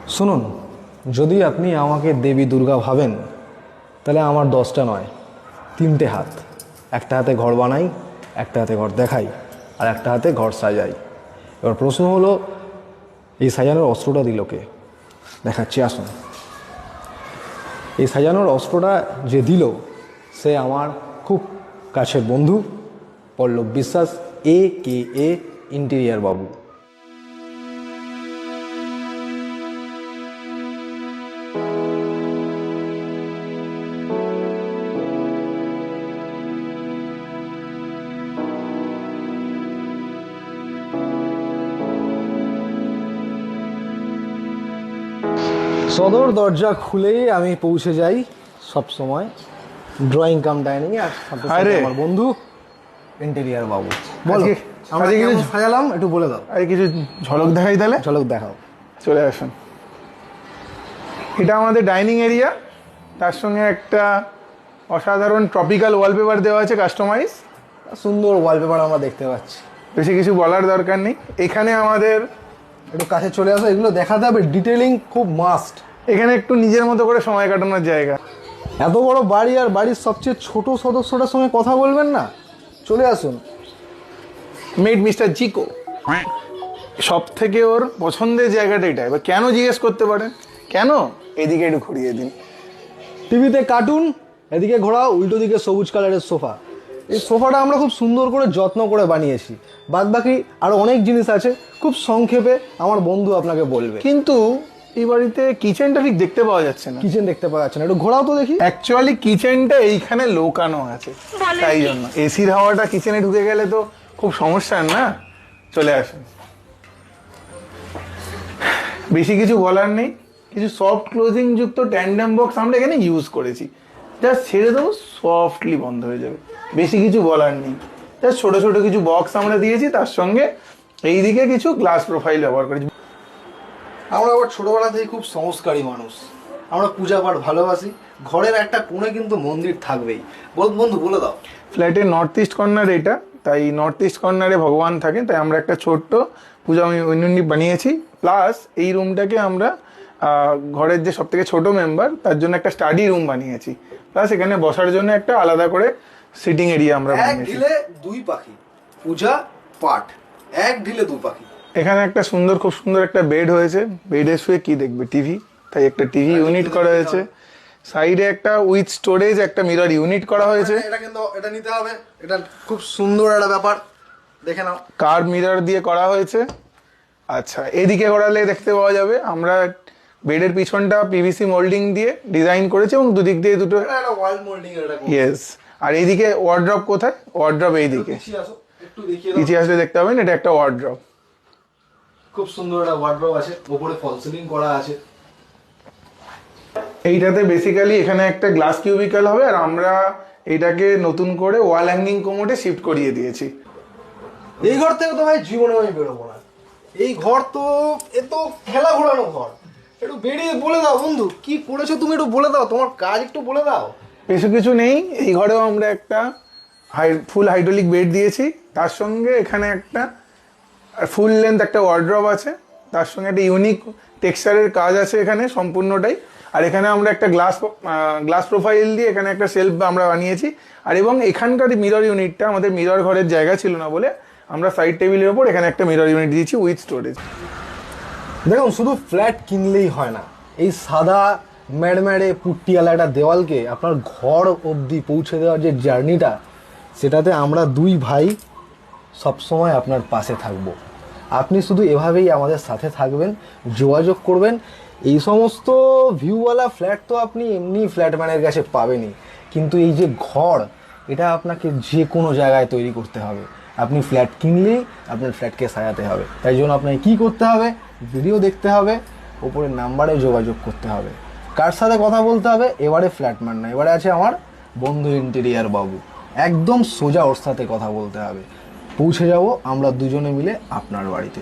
শুনুন, যদি আপনি আমাকে দেবী দুর্গা ভাবেন তাহলে আমার 10টা নয় 3টে হাত। একটা হাতে ঘর বানাই, একটা হাতে ঘর দেখাই, আর একটা হাতে ঘর সাজাই। এবার প্রশ্ন হলো, এই সাজানোর অস্ত্রটা দিল কে? দেখাচ্ছি, আসুন। এই সাজানোর অস্ত্রটা যে দিল সে আমার খুব কাছের বন্ধু পল্লব বিশ্বাস, AKA ইন্টেরিয়ার বাবু। সদর দরজা খুলেই আমি পৌঁছে যাই সব সময় ড্রয়িং কাম ডাইনিংয়ে, আর সাথে সাথে আমার বন্ধু ইন্টেরিয়ার বাবু। বলো, আমরা কেমন সাজালাম একটু বলে দাও। আরে কিছু ঝলক দেখাই তাহলে। ঝলক দেখাও। চলে আসুন। এটা আমাদের ডাইনিং এরিয়া, তার সঙ্গে একটা অসাধারণ ট্রপিক্যাল ওয়ালপেপার দেওয়া আছে, কাস্টমাইজ। সুন্দর ওয়ালপেপার আমরা দেখতে পাচ্ছি। বেশি কিছু বলার দরকার নেই। এখানে আমাদের একটু কাছে চলে আসো, এগুলো দেখাতে হবে, ডিটেলিং খুব মাস্ট। এখানে একটু নিজের মতো করে সময় কাটানোর জায়গা। এত বড় বাড়ি আর বাড়ির সবচেয়ে ছোট সদস্যটার সঙ্গে কথা বলবেন না? চলে আসুন। মেড মিস্টার জিকো। সব থেকে ওর পছন্দের জায়গাটা এটা। এবার কেন জিজ্ঞেস করতে পারেন? কেন? এদিকে একটু ঘুরিয়ে দিন। টিভিতে কার্টুন, এদিকে ঘোরা, উল্টো দিকে সবুজ কালারের সোফা। এই সোফাটা আমরা খুব সুন্দর করে যত্ন করে বানিয়েছি। বাদ বাকি আরও অনেক জিনিস আছে, খুব সংক্ষেপে আমার বন্ধু আপনাকে বলবে। কিন্তু এই বাড়িতে কিচেনটা ঠিক দেখতে পাওয়া যাচ্ছে না। কিচেন দেখতে পাওয়া যাচ্ছে না, একটু ঘোরাও তো দেখি। অ্যাকচুয়ালি কিচেনটা এইখানে লোকানো আছে, তাই জন্য এসির হাওয়াটা কিচেনে ঢুকে গেলে তো খুব সমস্যা না। চলে আসুন। বেশি কিছু বলার নেই। কিছু সফট ক্লোজিং যুক্ত ট্যান্ডেম বক্স আমরা এখানে ইউজ করেছি। জাস্ট ছেড়ে দেবো, সফটলি বন্ধ হয়ে যাবে। বেশি কিছু বলার নেই। জাস্ট ছোট ছোট কিছু বক্স আমরা দিয়েছি, তার সঙ্গে এইদিকে কিছু গ্লাস প্রোফাইল ব্যবহার করেছি। আমরা আবার ছোটবেলা থেকে খুব সংস্কারী মানুষ, আমরা পূজা পাঠ ভালোবাসি। ঘরের একটা কোণে কিন্তু মন্দির থাকবেই। বন্ধু বলে দাও। ফ্ল্যাটের নর্থ ইস্ট কর্নার এটা, তাই নর্থ ইস্ট কর্নারে ভগবান থাকেন, তাই আমরা একটা ছোট্ট পূজা ইউনিট বানিয়েছি। প্লাস এই রুমটাকে আমরা ঘরের যে সব থেকে ছোটো মেম্বার তার জন্য একটা স্টাডি রুম বানিয়েছি। প্লাস এখানে বসার জন্য একটা আলাদা করে সিটিং এরিয়া আমরা এক বানিয়েছি। ঢিলে দুই পাখি, পূজা পাঠ, এক ঢিলে দুই পাখি। এখানে একটা খুব সুন্দর একটা বেড হয়েছে। বেডে শুয়ে কি দেখবে? টিভি। তাই একটা টিভি ইউনিট করা হয়েছে। সাইডে একটা উইথ স্টোরেজ একটা মিরর ইউনিট করা হয়েছে। এটা কিন্তু এটা নিতে হবে, এটা খুব সুন্দর একটা ব্যাপার, দেখে নাও। কার মিরর দিয়ে করা হয়েছে। আচ্ছা, এদিকে করালে দেখতে পাওয়া যাবে আমরা বেডের পিছনটা পিভিসি মোল্ডিং দিয়ে ডিজাইন করেছি এবং দুদিক দিয়ে দুটো ওয়াল মোল্ডিং এটা। ইয়েস। আর এইদিকে ওয়ার্ড্রপ কোথায়? ওয়ার্ড্রপ এইদিকে। একটু দেখিয়ে দাও। পিছিয়ে আসলে দেখতে পাবেন এটা একটা ওয়ার্ড্রপ। খুব সুন্দর একটা ওয়ার্ড্রপ আছে, উপরে ফল সিলিং করা আছে। এইটাতে বেসিক্যালি এখানে একটা গ্লাস কিউবিক্যাল হবে, আর আমরা এইটাকে নতুন করে ওয়াল হ্যাঙ্গিং কোমোডে শিফট করিয়ে দিয়েছি। এই ঘর থেকে তো ভাই জীবনে আমি বেরোবো না। এই ঘর তো এ তো খেলা ঘোরানো ঘর। একটু বেরিয়ে বলে দাও বন্ধু, কি করেছো তুমি, একটু বলে দাও, তোমার কাজ একটু বলে দাও। বেশি কিছু নেই। এই ঘরেও আমরা একটা ফুল হাইড্রোলিক বেড দিয়েছি, তার সঙ্গে এখানে একটা ফুল লেন্থ একটা ওয়ার্ড্রপ আছে, তার সঙ্গে একটা ইউনিক টেক্সচারের কাজ আছে এখানে সম্পূর্ণটাই। আর এখানে আমরা একটা গ্লাস প্রোফাইল দিয়ে এখানে একটা সেলফ আমরা বানিয়েছি। আর এবং এখানকার মিরর ইউনিটটা, আমাদের মিরর ঘরের জায়গা ছিল না বলে আমরা সাইড টেবিলের ওপর এখানে একটা মিরর ইউনিট দিয়েছি উইথ স্টোরেজ। দেখুন, শুধু ফ্ল্যাট কিনলেই হয় না। এই সাদা ম্যাড়ম্যাড়ে পুট্টিওয়ালা একটা দেওয়ালকে আপনার ঘর অবধি পৌঁছে দেওয়ার যে জার্নিটা, সেটাতে আমরা দুই ভাই সবসময় আপনার পাশে থাকব। আপনি শুধু এভাবেই আমাদের সাথে থাকবেন, যোগাযোগ করবেন। এই সমস্ত ভিউওয়ালা ফ্ল্যাট তো আপনি এমনি ফ্ল্যাটম্যানের কাছে পাবেনই, কিন্তু এই যে ঘর, এটা আপনাকে যে কোনো জায়গায় তৈরি করতে হবে। আপনি ফ্ল্যাট কিনলেই আপনার ফ্ল্যাটকে সাজাতে হবে। তাই জন্য আপনাকে কী করতে হবে? ভিডিও দেখতে হবে, ওপরের নাম্বারে যোগাযোগ করতে হবে। কার সাথে কথা বলতে হবে? এবারে ফ্ল্যাটম্যান না, এবারে আছে আমার বন্ধু ইন্টেরিয়ার বাবু। একদম সোজা ওর সাথে কথা বলতে হবে। পৌঁছে যাব আমরা দুজনে মিলে আপনার বাড়িতে।